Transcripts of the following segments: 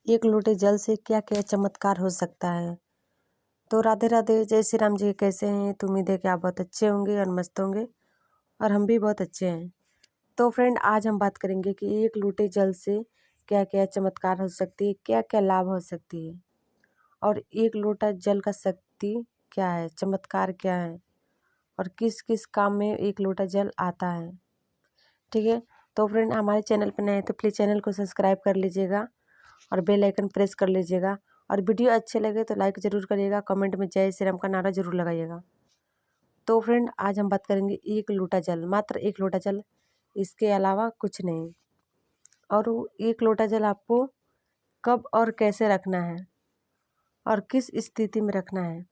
एक लोटे जल से क्या क्या चमत्कार हो सकता है। तो राधे राधे, जय श्री राम जी। कैसे हैं? तो उम्मीद है कि आप बहुत अच्छे होंगे और मस्त होंगे, और हम भी बहुत अच्छे हैं। तो फ्रेंड, आज हम बात करेंगे कि एक लोटे जल से क्या क्या चमत्कार हो सकती है, क्या क्या लाभ हो सकती है, और एक लोटा जल का शक्ति क्या है, चमत्कार क्या है, और किस किस काम में एक लोटा जल आता है। ठीक है, तो फ्रेंड, हमारे चैनल पर नए हैं तो प्लीज़ चैनल को सब्सक्राइब कर लीजिएगा और बेल आइकन प्रेस कर लीजिएगा, और वीडियो अच्छे लगे तो लाइक ज़रूर करिएगा, कमेंट में जय श्री राम का नारा ज़रूर लगाइएगा। तो फ्रेंड, आज हम बात करेंगे एक लोटा जल, मात्र एक लोटा जल, इसके अलावा कुछ नहीं। और वो एक लोटा जल आपको कब और कैसे रखना है, और किस स्थिति में रखना है,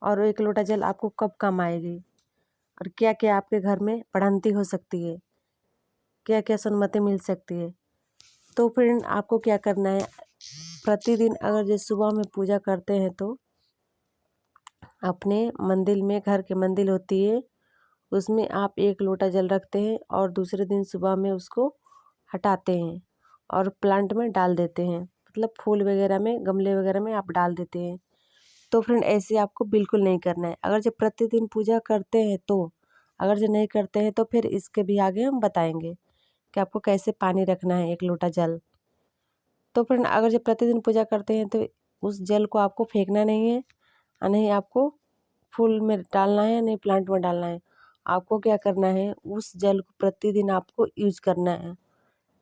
और एक लोटा जल आपको कब काम आएगी, और क्या क्या आपके घर में बढ़ंती हो सकती है, क्या क्या सन्मति मिल सकती है। तो फ्रेंड, आपको क्या करना है, प्रतिदिन अगर जैसे सुबह में पूजा करते हैं तो अपने मंदिर में, घर के मंदिर होती है, उसमें आप एक लोटा जल रखते हैं और दूसरे दिन सुबह में उसको हटाते हैं और प्लांट में डाल देते हैं, मतलब फूल वगैरह में, गमले वगैरह में आप डाल देते हैं। तो फ्रेंड, ऐसे आपको बिल्कुल नहीं करना है। अगर जब प्रतिदिन पूजा करते हैं तो, अगर जो नहीं करते हैं तो फिर इसके भी आगे हम बताएंगे कि आपको कैसे पानी रखना है एक लोटा जल। तो फ्रेंड, अगर जब प्रतिदिन पूजा करते हैं तो उस जल को आपको फेंकना नहीं है, और नहीं आपको फूल में डालना है, नहीं प्लांट में डालना है। आपको क्या करना है, उस जल को प्रतिदिन आपको यूज करना है,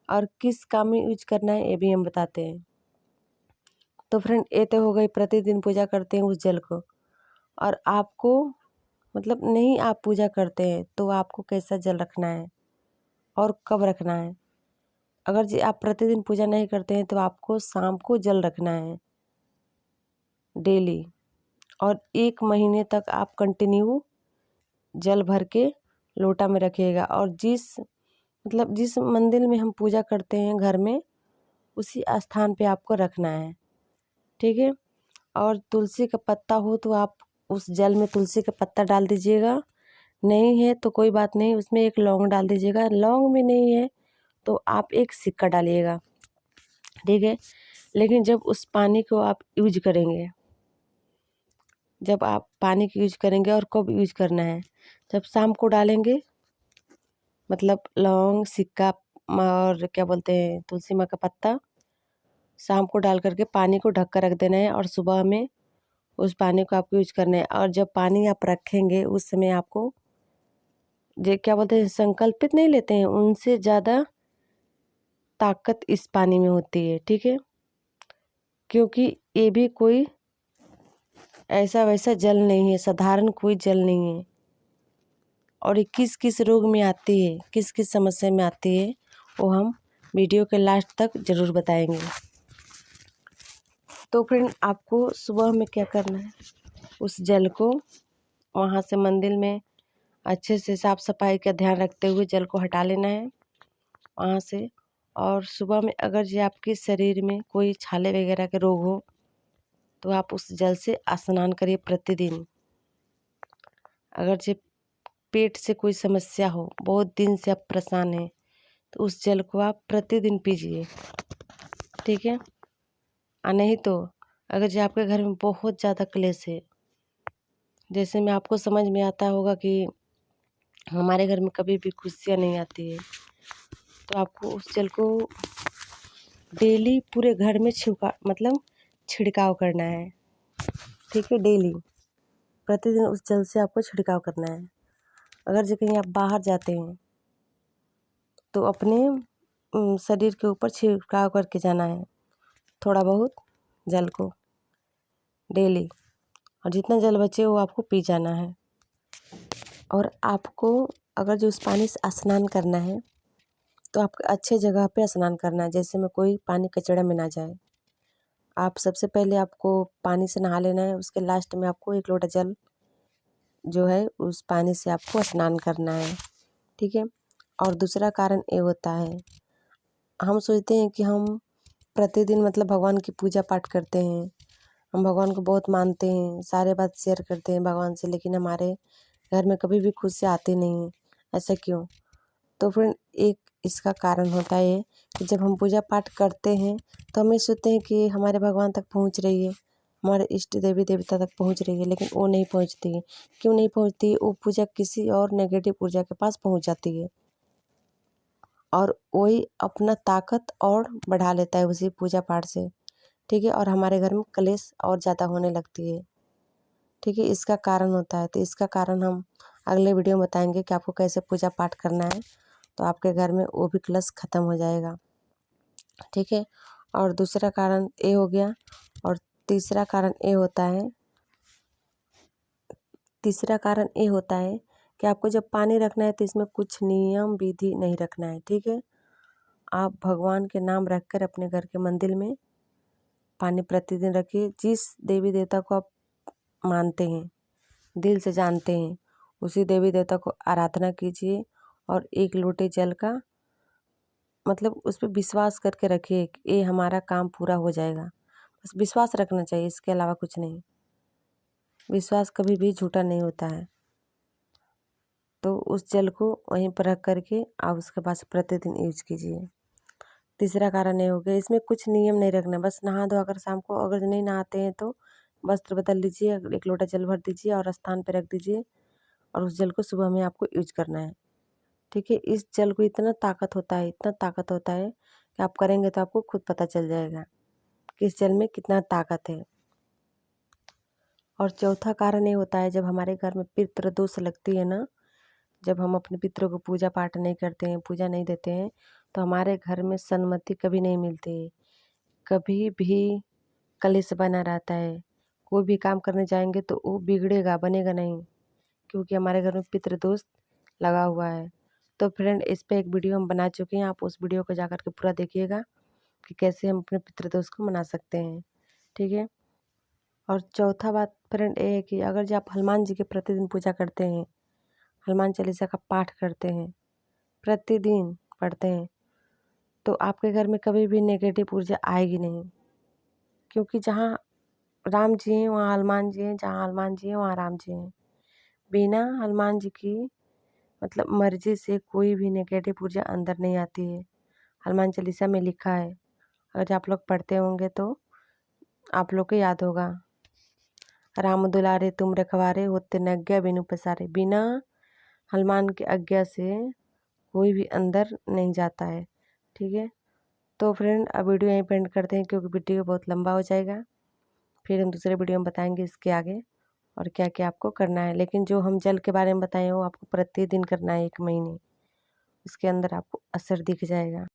और किस काम में यूज करना है ये भी हम बताते हैं। तो फ्रेंड, ये तो हो गई, प्रतिदिन पूजा करते हैं उस जल को। और आपको मतलब नहीं आप पूजा करते हैं तो आपको कैसा जल रखना है और कब रखना है। अगर जी आप प्रतिदिन पूजा नहीं करते हैं तो आपको शाम को जल रखना है डेली, और 1 महीने तक आप कंटिन्यू जल भर के लोटा में रखिएगा। और जिस मंदिर में हम पूजा करते हैं घर में, उसी स्थान पे आपको रखना है। ठीक है, और तुलसी का पत्ता हो तो आप उस जल में तुलसी का पत्ता डाल दीजिएगा, नहीं है तो कोई बात नहीं, उसमें एक लौंग डाल दीजिएगा, लौंग भी नहीं है तो आप एक सिक्का डालिएगा। ठीक है, लेकिन जब उस पानी को आप यूज करेंगे, जब आप पानी की यूज करेंगे, और कब यूज करना है, जब शाम को डालेंगे, मतलब लौंग, सिक्का और क्या बोलते हैं तुलसी माँ का पत्ता, शाम को डाल करके पानी को ढक कर रख देना है, और सुबह में उस पानी को आपको यूज करना है। और जब पानी आप रखेंगे उस समय आपको जो क्या बोलते हैं संकल्पित नहीं लेते हैं, उनसे ज़्यादा ताकत इस पानी में होती है। ठीक है, क्योंकि ये भी कोई ऐसा वैसा जल नहीं है, साधारण कोई जल नहीं है। और ये किस किस रोग में आती है, किस किस समस्या में आती है, वो हम वीडियो के लास्ट तक ज़रूर बताएंगे। तो फ्रेंड, आपको सुबह में क्या करना है, उस जल को वहाँ से मंदिर में अच्छे से साफ़ सफाई का ध्यान रखते हुए जल को हटा लेना है वहाँ से। और सुबह में अगर जो आपके शरीर में कोई छाले वगैरह के रोग हो तो आप उस जल से स्नान करिए प्रतिदिन। अगर जो पेट से कोई समस्या हो, बहुत दिन से आप परेशान हैं, तो उस जल को आप प्रतिदिन पीजिए। ठीक है, और नहीं तो अगर जो आपके घर में बहुत ज़्यादा क्लेश है, जैसे मैं आपको समझ में आता होगा कि हमारे घर में कभी भी खुशियाँ नहीं आती है, तो आपको उस जल को डेली पूरे घर में छिड़काव करना है। ठीक है, डेली प्रतिदिन उस जल से आपको छिड़काव करना है। अगर जो कहीं आप बाहर जाते हैं तो अपने शरीर के ऊपर छिड़काव करके जाना है, थोड़ा बहुत जल को डेली, और जितना जल बचे वो आपको पी जाना है। और आपको अगर जो उस पानी से स्नान करना है तो आपको अच्छे जगह पे स्नान करना है, जैसे में कोई पानी कचड़े में ना जाए। आप सबसे पहले आपको पानी से नहा लेना है, उसके लास्ट में आपको एक लोटा जल जो है उस पानी से आपको स्नान करना है। ठीक है, और दूसरा कारण ये होता है, हम सोचते हैं कि हम प्रतिदिन मतलब भगवान की पूजा पाठ करते हैं, हम भगवान को बहुत मानते हैं, सारे बात शेयर करते हैं भगवान से, लेकिन हमारे घर में कभी भी खुशी आती नहीं है। ऐसा क्यों? तो फ्रेंड, एक इसका कारण होता है कि जब हम पूजा पाठ करते हैं तो हम ये सोचते हैं कि हमारे भगवान तक पहुंच रही है, हमारे इष्ट देवी देवता तक पहुंच रही है, लेकिन वो नहीं पहुंचती है। क्यों नहीं पहुंचती है? वो पूजा किसी और नेगेटिव ऊर्जा के पास पहुंच जाती है और वही अपना ताकत और बढ़ा लेता है उसी पूजा पाठ से। ठीक है, और हमारे घर में कलेश और ज़्यादा होने लगती है। ठीक है, इसका कारण होता है, तो इसका कारण हम अगले वीडियो में बताएंगे कि आपको कैसे पूजा पाठ करना है, तो आपके घर में वो भी कलेश ख़त्म हो जाएगा। ठीक है, और दूसरा कारण ये हो गया। और तीसरा कारण ये होता है कि आपको जब पानी रखना है तो इसमें कुछ नियम विधि नहीं रखना है। ठीक है, आप भगवान के नाम रखकर अपने घर के मंदिर में पानी प्रतिदिन रखिए। जिस देवी देवता को आप मानते हैं, दिल से जानते हैं, उसी देवी देवता को आराधना कीजिए और एक लोटे जल का मतलब उस पर विश्वास करके रखिए कि ये हमारा काम पूरा हो जाएगा। बस विश्वास रखना चाहिए, इसके अलावा कुछ नहीं। विश्वास कभी भी झूठा नहीं होता है। तो उस जल को वहीं पर रख करके आप उसके पास प्रतिदिन यूज कीजिए। तीसरा कारण ये हो गया, इसमें कुछ नियम नहीं रखना, बस नहा धो अगर शाम को अगर नहीं नहाते हैं तो वस्त्र बदल लीजिए, एक लोटा जल भर दीजिए और स्थान पर रख दीजिए और उस जल को सुबह में आपको यूज करना है। ठीक है, इस जल को इतना ताकत होता है, इतना ताकत होता है कि आप करेंगे तो आपको खुद पता चल जाएगा कि इस जल में कितना ताकत है। और चौथा कारण ये होता है, जब हमारे घर में पितृ दोष लगती है ना, जब हम अपने पितरों को पूजा पाठ नहीं करते हैं, पूजा नहीं देते हैं, तो हमारे घर में सन्मति कभी नहीं मिलती है, कभी भी कलेश बना रहता है। कोई भी काम करने जाएंगे तो वो बिगड़ेगा, बनेगा नहीं, क्योंकि हमारे घर में पितृ दोष लगा हुआ है। तो फ्रेंड, इस पे एक वीडियो हम बना चुके हैं, आप उस वीडियो को जाकर के पूरा देखिएगा कि कैसे हम अपने पितृ दोष को मना सकते हैं। ठीक है, और चौथा बात फ्रेंड ये है कि अगर जो आप हनुमान जी की प्रतिदिन पूजा करते हैं, हनुमान चालीसा का पाठ करते हैं, प्रतिदिन पढ़ते हैं, तो आपके घर में कभी भी नेगेटिव ऊर्जा आएगी नहीं। क्योंकि जहाँ राम जी हैं वहाँ हनुमान जी हैं, जहाँ हनुमान जी हैं वहाँ राम जी हैं। बिना हनुमान जी की मतलब मर्जी से कोई भी नेगेटिव ऊर्जा अंदर नहीं आती है। हनुमान चालीसा में लिखा है, अगर आप लोग पढ़ते होंगे तो आप लोग को याद होगा, राम दुलारे तुम रखवारे होते न आज्ञा बिनु पसारे। बिना हनुमान की आज्ञा से कोई भी अंदर नहीं जाता है। ठीक है, तो फ्रेंड अब वीडियो यहीं पे एंड करते हैं, क्योंकि वीडियो बहुत लंबा हो जाएगा। फिर हम दूसरे वीडियो में बताएंगे इसके आगे और क्या क्या आपको करना है। लेकिन जो हम जल के बारे में बताए वो आपको प्रतिदिन करना है 1 महीने, उसके अंदर आपको असर दिख जाएगा।